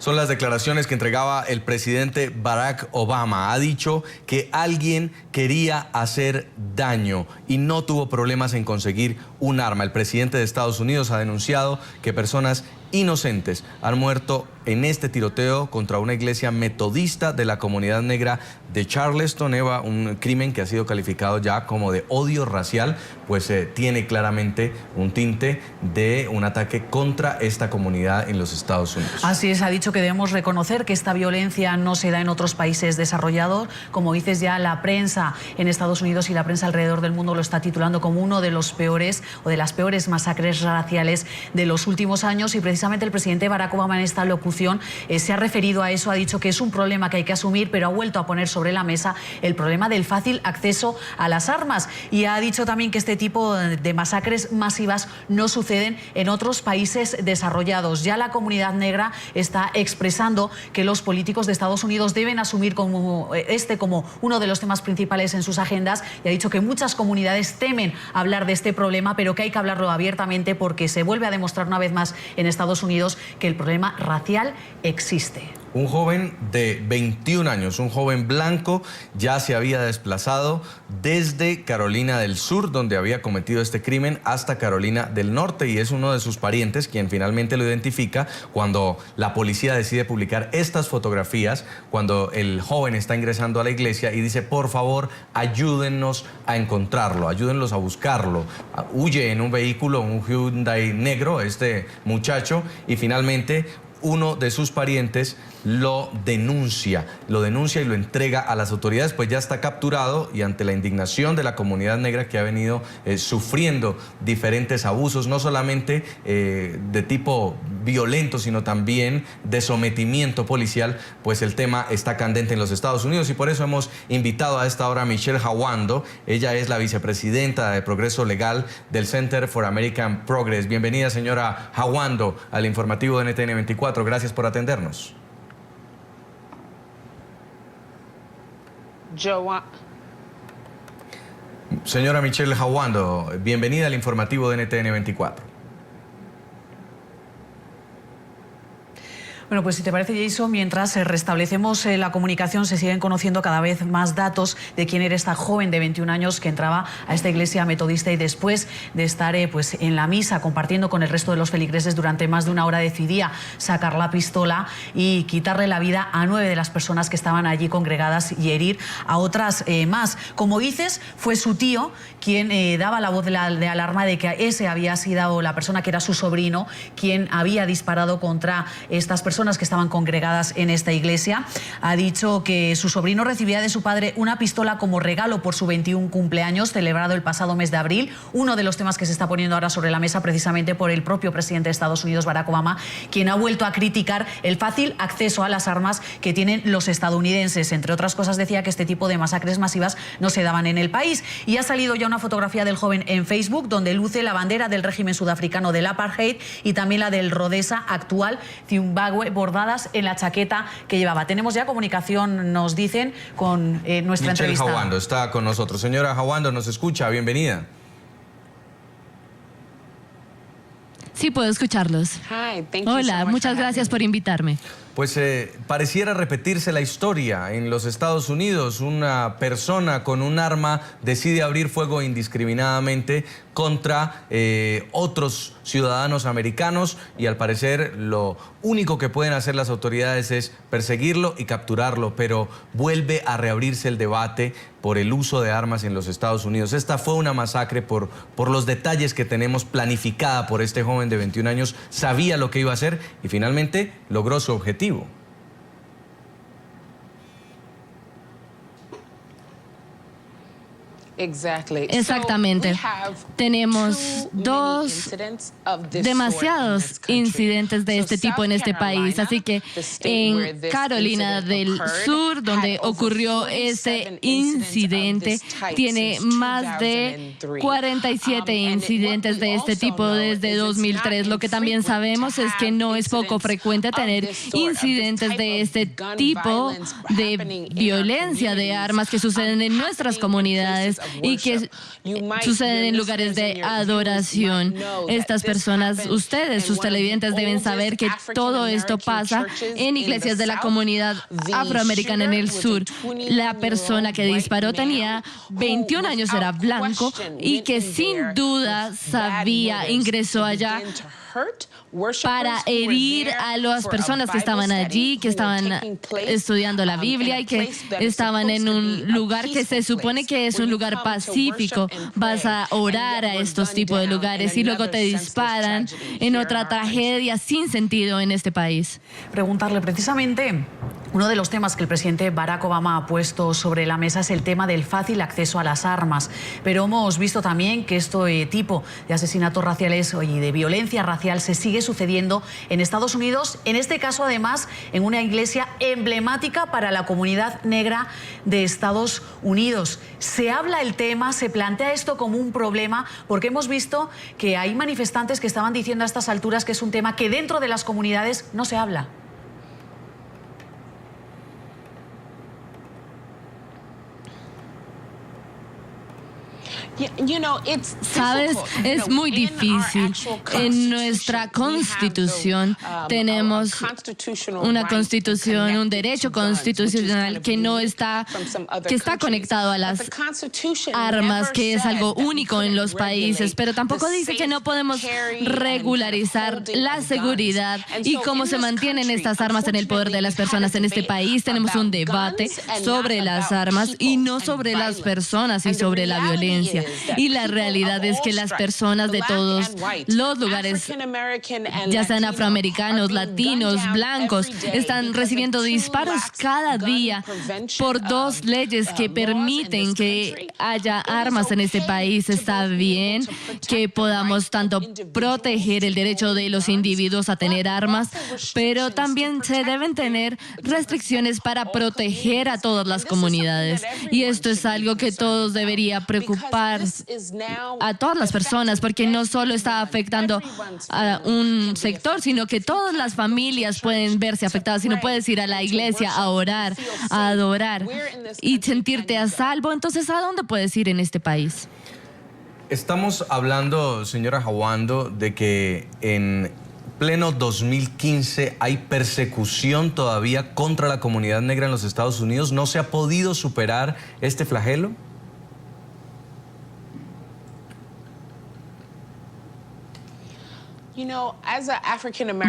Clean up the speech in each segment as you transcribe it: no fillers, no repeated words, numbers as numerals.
Son las declaraciones que entregaba el presidente Barack Obama. Ha dicho que alguien quería hacer daño y no tuvo problemas en conseguir un arma. El presidente de Estados Unidos ha denunciado que personas inocentes han muerto en este tiroteo contra una iglesia metodista de la comunidad negra de Charleston, Eva, un crimen que ha sido calificado ya como de odio racial, pues tiene claramente un tinte de un ataque contra esta comunidad en los Estados Unidos. Así es, ha dicho que debemos reconocer que esta violencia no se da en otros países desarrollados. Como dices, ya la prensa en Estados Unidos y la prensa alrededor del mundo lo está titulando como uno de los peores o de las peores masacres raciales de los últimos años, y precisamente el presidente Barack Obama en esta locución se ha referido a eso, ha dicho que es un problema que hay que asumir, pero ha vuelto a poner sobre la mesa el problema del fácil acceso a las armas, y ha dicho también que este tipo de masacres masivas no suceden en otros países desarrollados. Ya la comunidad negra está expresando que los políticos de Estados Unidos deben asumir como uno de los temas principales en sus agendas, y ha dicho que muchas comunidades temen hablar de este problema, pero que hay que hablarlo abiertamente porque se vuelve a demostrar una vez más en Estados Unidos que el problema racial existe. Un joven de 21 años, un joven blanco, ya se había desplazado desde Carolina del Sur, donde había cometido este crimen, hasta Carolina del Norte, y es uno de sus parientes quien finalmente lo identifica cuando la policía decide publicar estas fotografías, cuando el joven está ingresando a la iglesia y dice: por favor, ayúdennos a encontrarlo, ayúdenlos a buscarlo. Huye en un vehículo, un Hyundai negro, este muchacho, y finalmente uno de sus parientes lo denuncia y lo entrega a las autoridades, pues ya está capturado, y ante la indignación de la comunidad negra que ha venido sufriendo diferentes abusos, no solamente de tipo violento, sino también de sometimiento policial, pues el tema está candente en los Estados Unidos, y por eso hemos invitado a esta hora a Michelle Hawando. Ella es la vicepresidenta de Progreso Legal del Center for American Progress. Bienvenida, señora Hawando, al informativo de NTN 24. Gracias por atendernos. Señora Michelle Hawando, bienvenida al informativo de NTN 24. Bueno, pues si te parece, Jason, mientras restablecemos la comunicación, se siguen conociendo cada vez más datos de quién era esta joven de 21 años que entraba a esta iglesia metodista, y después de estar pues en la misa compartiendo con el resto de los feligreses durante más de una hora, decidía sacar la pistola y quitarle la vida a 9 de las personas que estaban allí congregadas y herir a otras más. Como dices, fue su tío quien daba la voz de alarma de que ese había sido la persona que era su sobrino quien había disparado contra estas personas que estaban congregadas en esta iglesia. Ha dicho que su sobrino recibía de su padre una pistola como regalo por su 21 cumpleaños celebrado el pasado mes de abril, uno de los temas que se está poniendo ahora sobre la mesa precisamente por el propio presidente de Estados Unidos, Barack Obama, quien ha vuelto a criticar el fácil acceso a las armas que tienen los estadounidenses. Entre otras cosas, decía que este tipo de masacres masivas no se daban en el país, y ha salido ya una fotografía del joven en Facebook donde luce la bandera del régimen sudafricano del apartheid y también la del Rodesa actual, Zimbabue, bordadas en la chaqueta que llevaba. Tenemos ya comunicación, nos dicen, con nuestra entrevistada. Michelle Hawando está con nosotros. Señora Hawando, ¿nos escucha? Bienvenida. Sí, puedo escucharlos. Hola, muchas gracias por invitarme. Pues pareciera repetirse la historia en los Estados Unidos. Una persona con un arma decide abrir fuego indiscriminadamente contra otros ciudadanos americanos, y al parecer lo único que pueden hacer las autoridades es perseguirlo y capturarlo, pero vuelve a reabrirse el debate por el uso de armas en los Estados Unidos. Esta fue una masacre por los detalles que tenemos planificada por este joven de 21 años. Sabía lo que iba a hacer y finalmente logró su objetivo. Exactamente. Tenemos demasiados incidentes de este tipo en este país. Así que en Carolina del Sur, donde ocurrió ese incidente, tiene más de 47 incidentes de este tipo desde 2003. Lo que también sabemos es que no es poco frecuente tener incidentes de este tipo de violencia de armas que suceden en nuestras comunidades y que suceden en lugares de adoración. Estas personas, ustedes, sus televidentes, deben saber que todo esto pasa en iglesias de la comunidad afroamericana en el sur. La persona que disparó tenía 21 años, era blanco y que sin duda sabía, ingresó allá para herir a las personas que estaban allí, que estaban estudiando la Biblia y que estaban en un lugar que se supone que es un lugar pacífico. Vas a orar a estos tipos de lugares y luego te disparan en otra tragedia sin sentido en este país. Preguntarle precisamente, uno de los temas que el presidente Barack Obama ha puesto sobre la mesa es el tema del fácil acceso a las armas. Pero hemos visto también que este tipo de asesinatos raciales y de violencia racial se sigue sucediendo en Estados Unidos, en este caso además en una iglesia emblemática para la comunidad negra de Estados Unidos. Se habla el tema, se plantea esto como un problema, porque hemos visto que hay manifestantes que estaban diciendo a estas alturas que es un tema que dentro de las comunidades no se habla. Sabes, es muy difícil. En nuestra Constitución tenemos una Constitución, un derecho constitucional que está conectado a las armas, que es algo único en los países, pero tampoco dice que no podemos regularizar la seguridad y cómo se mantienen estas armas en el poder de las personas en este país. Tenemos un debate sobre las armas y no sobre las personas y sobre la violencia. Y la realidad es que las personas de todos los lugares, ya sean afroamericanos, latinos, blancos, están recibiendo disparos cada día por dos leyes que permiten que haya armas en este país. Está bien que podamos tanto proteger el derecho de los individuos a tener armas, pero también se deben tener restricciones para proteger a todas las comunidades. Y esto es algo que todos debería preocupar a todas las personas, porque no solo está afectando a un sector, sino que todas las familias pueden verse afectadas. Si no puedes ir a la iglesia a orar, a adorar y sentirte a salvo, entonces ¿a dónde puedes ir en este país? Estamos hablando, señora Jawando, de que en pleno 2015 hay persecución todavía contra la comunidad negra en los Estados Unidos. ¿No se ha podido superar este flagelo?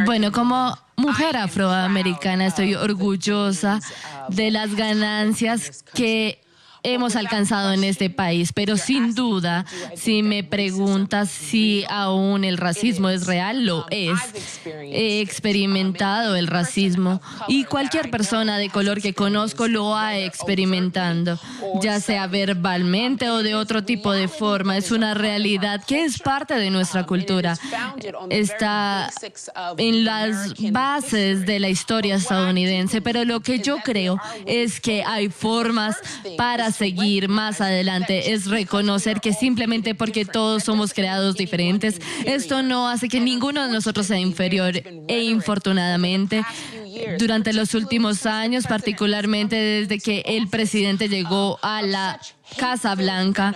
Bueno, como mujer afroamericana estoy orgullosa de las ganancias que hemos alcanzado en este país, pero sin duda, si me preguntas si aún el racismo es real, lo es. He experimentado el racismo y cualquier persona de color que conozco lo ha experimentado, ya sea verbalmente o de otro tipo de forma. Es una realidad que es parte de nuestra cultura. Está en las bases de la historia estadounidense, pero lo que yo creo es que hay formas para seguir más adelante. Es reconocer que simplemente porque todos somos creados diferentes, esto no hace que ninguno de nosotros sea inferior. E infortunadamente, durante los últimos años, particularmente desde que el presidente llegó a la Casa Blanca,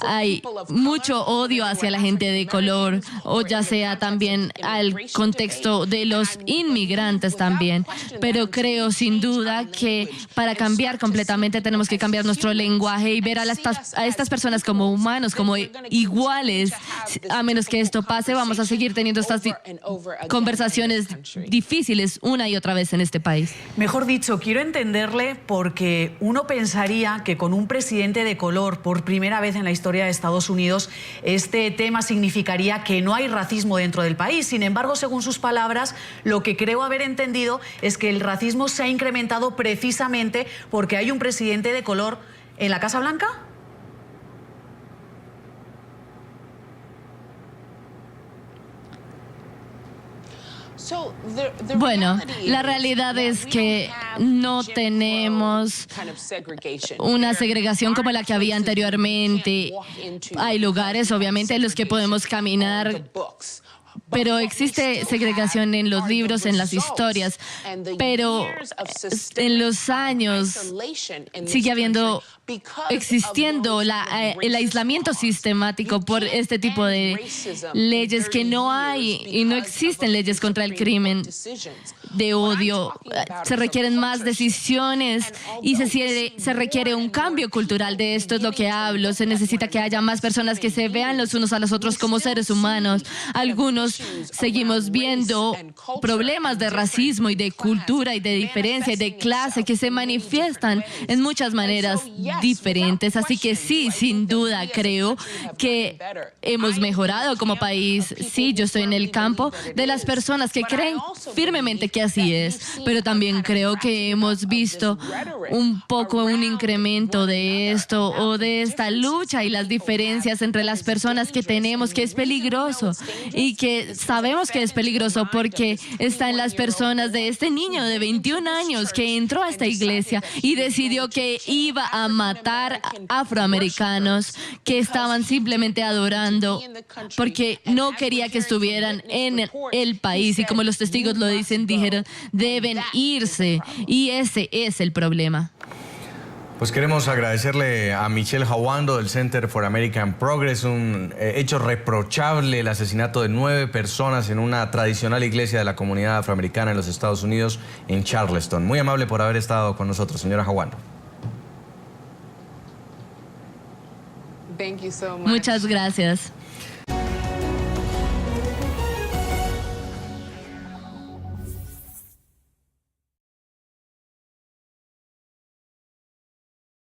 hay mucho odio hacia la gente de color, o ya sea también al contexto de los inmigrantes también. Pero creo sin duda que para cambiar completamente tenemos que cambiar nuestro lenguaje y ver a estas personas como humanos, como iguales. A menos que esto pase, vamos a seguir teniendo estas conversaciones difíciles una y otra vez en este país. Mejor dicho, quiero entenderle, porque uno pensaría que con un presidente de color por primera vez en la historia de Estados Unidos, este tema significaría que no hay racismo dentro del país. Sin embargo, según sus palabras, lo que creo haber entendido es que el racismo se ha incrementado precisamente porque hay un presidente de color en la Casa Blanca. Bueno, la realidad es que no tenemos una segregación como la que había anteriormente. Hay lugares, obviamente, en los que podemos caminar pero existe segregación en los libros, en las historias, pero en los años sigue existiendo el aislamiento sistemático por este tipo de leyes que no hay y no existen leyes contra el crimen de odio. Se requieren más decisiones y se requiere un cambio cultural. De esto es lo que hablo. Se necesita que haya más personas que se vean los unos a los otros como seres humanos. Algunos seguimos viendo problemas de racismo y de cultura y de diferencia y de clase que se manifiestan en muchas maneras diferentes. Así que sí, sin duda creo que hemos mejorado como país. Sí, yo estoy en el campo de las personas que creen firmemente que así es, pero también creo que hemos visto un poco un incremento de esto o de esta lucha y las diferencias entre las personas que tenemos, que es peligroso y que sabemos que es peligroso porque está en las personas de este niño de 21 años que entró a esta iglesia y decidió que iba a matar afroamericanos que estaban simplemente adorando porque no quería que estuvieran en el país, y como los testigos lo dicen, dijeron, deben irse, y ese es el problema. Pues queremos agradecerle a Michelle Hawando del Center for American Progress, un hecho reprochable, el asesinato de 9 personas en una tradicional iglesia de la comunidad afroamericana en los Estados Unidos, en Charleston. Muy amable por haber estado con nosotros, señora Hawando. Muchas gracias.